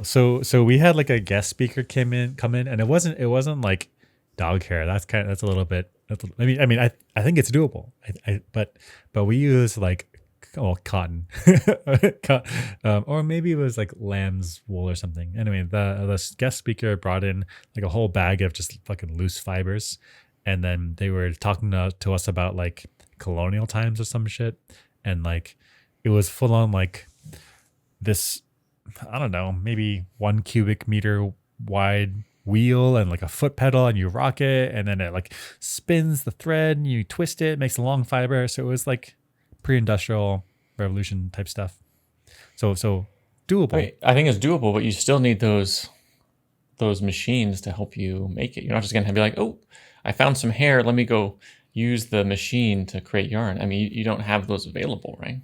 So we had like a guest speaker come in, and it wasn't like dog hair. That's a little bit. I think it's doable. But we use like cotton, Co- or maybe it was like lamb's wool or something. Anyway, the guest speaker brought in like a whole bag of just fucking loose fibers, and then they were talking to us about like colonial times or some shit, and like it was full on like this, I don't know, maybe 1 cubic meter wide wheel and like a foot pedal, and you rock it, and then it like spins the thread and you twist it, makes a long fiber. So it was like pre-industrial revolution type stuff. So I doable. mean, I think it's doable, but you still need those machines to help you make it. You're not just gonna be like, oh, I found some hair. Let me go use the machine to create yarn. I mean, you don't have those available, right?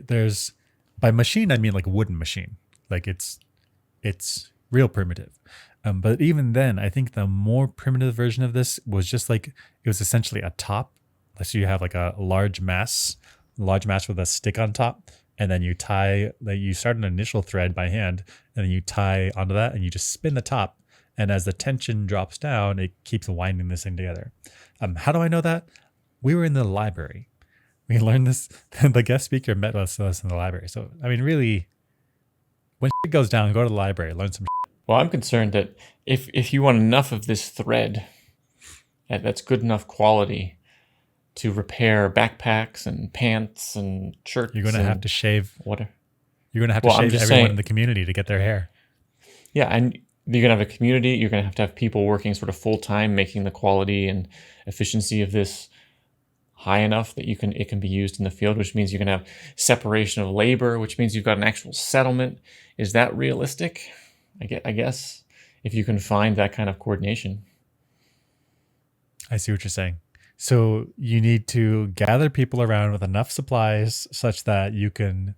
There's, by machine I mean like wooden machine. Like it's real primitive. But even then, I think the more primitive version of this was just like it was essentially a top. So you have like a large mass with a stick on top, and then you start an initial thread by hand, and then you tie onto that, and you just spin the top. And as the tension drops down, it keeps winding this thing together. How do I know that? We were in the library. We learned this. The guest speaker met us in the library. So I mean, really, when shit goes down, go to the library, learn some. Well, I'm concerned that if you want enough of this thread that's good enough quality to repair backpacks and pants and You're shirts gonna have and to shave. whatever. You're gonna have to Well, I'm shave just everyone in saying, the community to get their hair. yeah, and you're gonna have a community. You're gonna have people working sort of full time, making the quality and efficiency of this high enough that it can be used in the field, which means you can have separation of labor, which means you've got an actual settlement. Is that realistic? I guess if you can find that kind of coordination. I see what you're saying. So you need to gather people around with enough supplies such that you can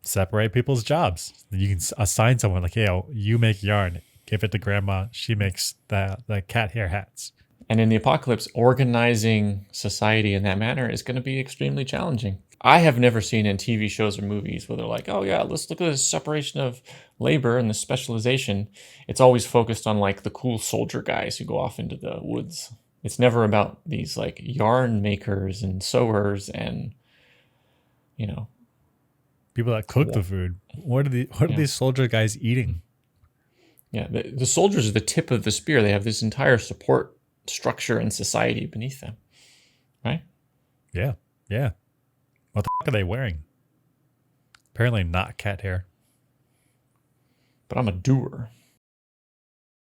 separate people's jobs. You can assign someone like, "Hey, you make yarn. Give it to grandma. She makes the cat hair hats." And in the apocalypse, organizing society in that manner is going to be extremely challenging. I have never seen in TV shows or movies where they're like, oh, yeah, let's look at this separation of labor and the specialization. It's always focused on like the cool soldier guys who go off into the woods. It's never about these like yarn makers and sewers and, you know, People that cook the food. What are yeah. these soldier guys eating? Yeah. The soldiers are the tip of the spear. They have this entire support structure and society beneath them, right? Yeah, yeah. What the fuck are they wearing? Apparently not cat hair. But I'm a doer.